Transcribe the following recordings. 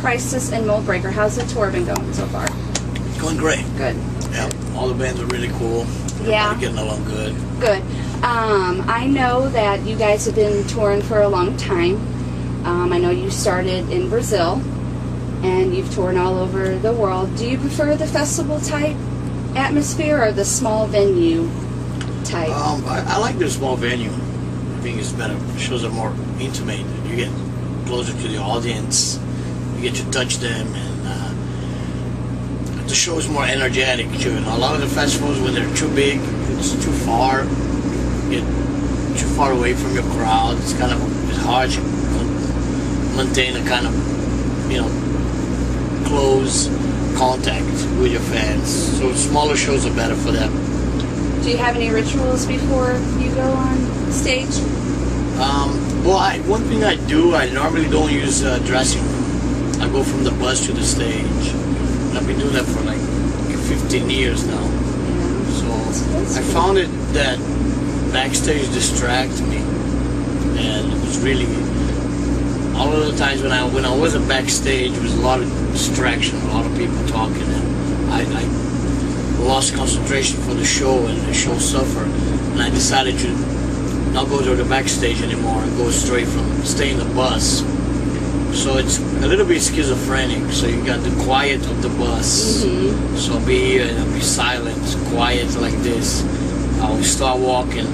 Crisis and Mold Breaker. How's the tour been going so far? Going great. Good. Yeah, all the bands are really cool. Yeah. Everybody getting along good. Good. I know that you guys have been touring for a long time. I know you started in Brazil, and you've toured all over the world. Do you prefer the festival type atmosphere or the small venue type? I like the small venue. I think it's better. Shows are more intimate. You get closer to the audience. You get to touch them, and the show is more energetic too. And a lot of the festivals, when they're too big, it's too far. You get too far away from your crowd. It's hard to maintain a kind of, close contact with your fans. So smaller shows are better for them. Do you have any rituals before you go on stage? One thing I do, I normally don't use dressing room. I go from the bus to the stage. And I've been doing that for like 15 years now. Yeah. So I found it that backstage distracts me, and it was really all of the times when I wasn't backstage, there was a lot of distraction, a lot of people talking, and I lost concentration for the show, and the show suffered. And I decided to not go to the backstage anymore and go straight from stay in the bus. So it's a little bit schizophrenic. So you got the quiet of the bus. Mm-hmm. So I'll be here and I'll be silent, quiet like this. I'll start walking,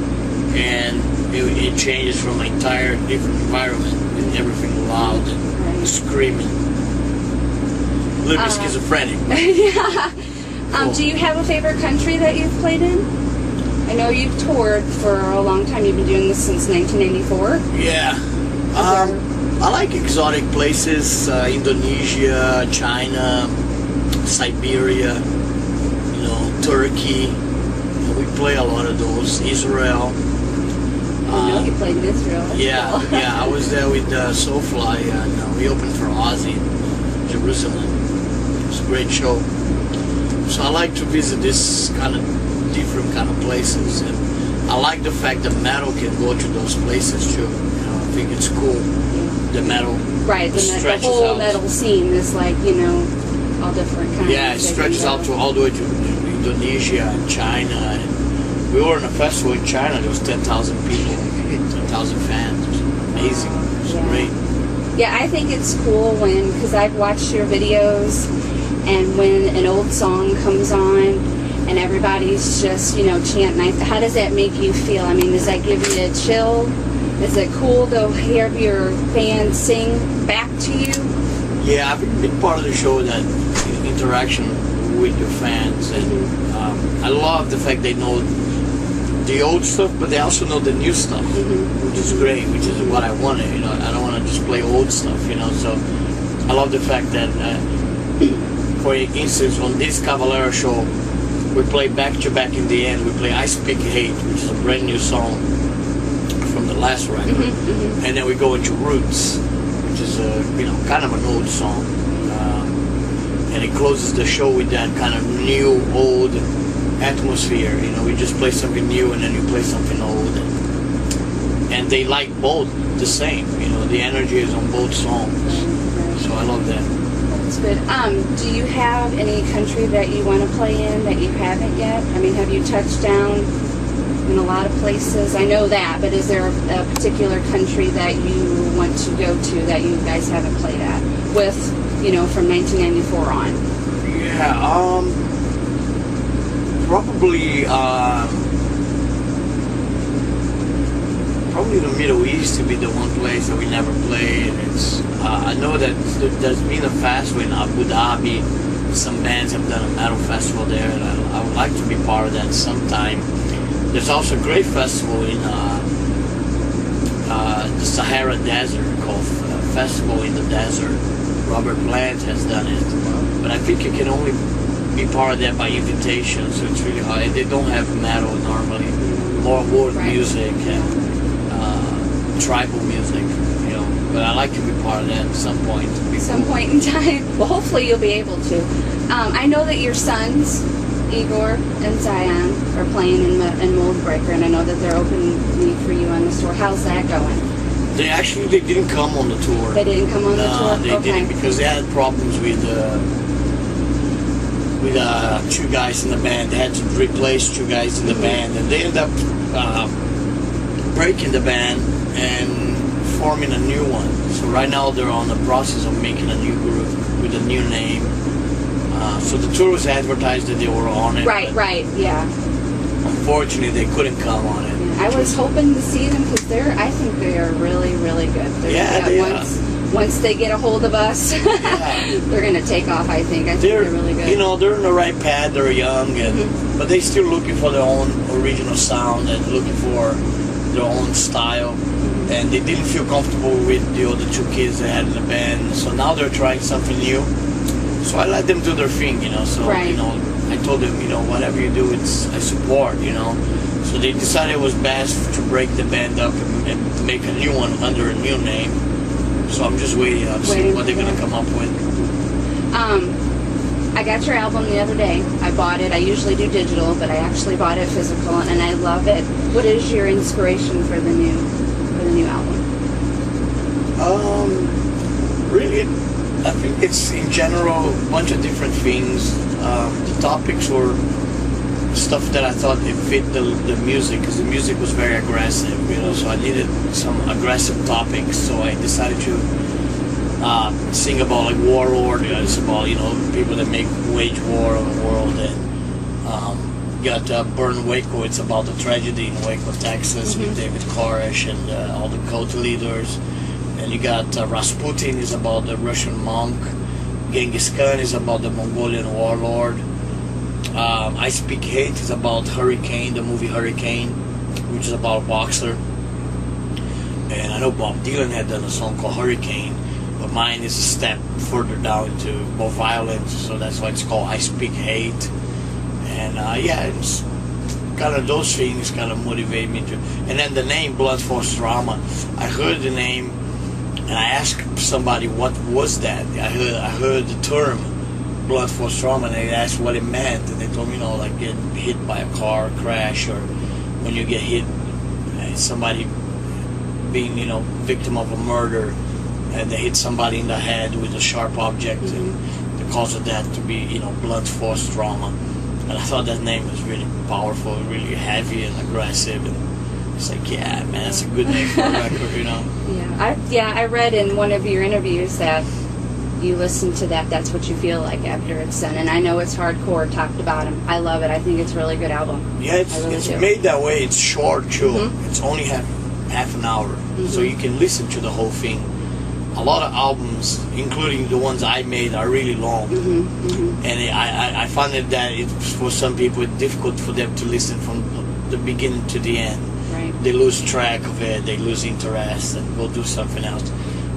and it changes from an entire different environment, and everything loud and screaming. A little bit schizophrenic. Yeah. Cool. Do you have a favorite country that you've played in? I know you've toured for a long time. You've been doing this since 1994. Yeah. I like exotic places, Indonesia, China, Siberia, Turkey. We play a lot of those. Israel. I know you played in Israel. Yeah, yeah. I was there with Soulfly, and we opened for Ozzy in Jerusalem. It was a great show. So I like to visit this different kind of places, and I like the fact that metal can go to those places too. I think it's cool. The metal, right? The whole out. Metal scene is like all different kinds. Yeah, it stretches out to all the way to Indonesia and China. And we were in a festival in China. There was 10,000 people, 10,000 fans. It was amazing. It was great. Yeah, I think it's cool because I've watched your videos, and when an old song comes on and everybody's just chanting, how does that make you feel? I mean, does that give you a chill? Is it cool to hear your fans sing back to you? Yeah, I think a big part of the show is that interaction with your fans, and I love the fact they know the old stuff, but they also know the new stuff, which is great, which is what I wanted. I don't want to just play old stuff, so I love the fact that, for instance, on this Cavalera show, we play back-to-back in the end. We play I Speak Hate, which is a brand new song from the last record, and then we go into Roots, which is kind of an old song, and it closes the show with that kind of new old atmosphere. We just play something new and then you play something old, and they like both the same. The energy is on both songs, so I love that. That's good. Do you have any country that you want to play in that you haven't yet? I mean, have you touched down in a lot of places? I know that, but is there a particular country that you want to go to that you guys haven't played at with, from 1994 on? Yeah, probably the Middle East to be the one place that we never played. It's I know that there's been a festival in Abu Dhabi. Some bands have done a metal festival there, and I would like to be part of that sometime. There's also a great festival in the Sahara Desert called Festival in the Desert. Robert Plant has done it, but I think you can only be part of that by invitation, so it's really hard. They don't have metal normally, more world music and tribal music, but I like to be part of that at some point. Some point in time. Well, hopefully you'll be able to. I know that your sons, Igor and Zion, are playing in Mold Breaker, and I know that they're opening for you on the tour. How's that going? They didn't come on the tour. They didn't come on the tour? They didn't, because they had problems with two guys in the band. They had to replace two guys in the band, and they ended up breaking the band and forming a new one. So right now they're on the process of making a new group with a new name. So the tour was advertised that they were on it. Right, yeah. Unfortunately, they couldn't come on it. I was hoping to see them because I think they are really, really good. Once they get a hold of us, they're going to take off, I think. I think they're really good. You know, they're in the right path. They're young, but they're still looking for their own original sound and looking for their own style. And they didn't feel comfortable with the other two kids they had in the band. So now they're trying something new. So I let them do their thing, you know. So, you know, I told them, you know, whatever you do, I support, you know. So they decided it was best to break the band up and make a new one under a new name. So I'm just waiting to see what they're going to come up with. I got your album the other day. I bought it. I usually do digital, but I actually bought it physical, and I love it. What is your inspiration for the new album? Really, I think it's in general a bunch of different things. The topics were stuff that I thought it fit the music, because the music was very aggressive, you know, so I needed some aggressive topics. So I decided to sing about like warlord. It's about, you know, people that wage war on the world. And got Burn Waco. It's about the tragedy in Waco, Texas, with David Koresh and all the cult leaders. And you got Rasputin is about the Russian monk. Genghis Khan is about the Mongolian warlord. I Speak Hate is about Hurricane, the movie Hurricane, which is about a boxer. And I know Bob Dylan had done a song called Hurricane, but mine is a step further down into more violence, so that's why it's called I Speak Hate. And it's kind of those things kind of motivate me to. And then the name Blunt Force Trauma, I heard the name, and I asked somebody what was that. I heard the term Blunt Force Trauma, and they asked what it meant, and they told me, you know, like getting hit by a car crash, or when you get hit, somebody being, you know, victim of a murder, and they hit somebody in the head with a sharp object, and the cause of that to be, you know, blunt force trauma. And I thought that name was really powerful, really heavy and aggressive, and it's like, yeah, man, that's a good name for a record, you know. I read in one of your interviews that you listen to that's what you feel like after it's done. And I know it's hardcore, talked about him. I love it. I think it's a really good album. Yeah, it's made that way. It's short too. It's only half an hour, so you can listen to the whole thing. A lot of albums, including the ones I made, are really long, and I find that for some people it's difficult for them to listen from the beginning to the end. Right. They lose track of it, they lose interest, and go do something else.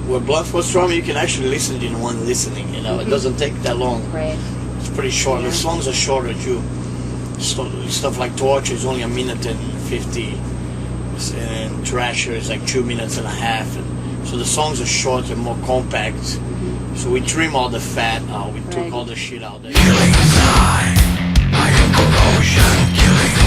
Where Blunt Force Trauma, you can actually listen in one listening. You know, it doesn't take that long. Right. It's pretty short. The songs are shorter too. So, stuff like Torture is only 1:50, and Thrasher is like 2.5 minutes. And so the songs are short and more compact. So we trim all the fat out. We took all the shit out there. Killing sign, I am corrosion, killing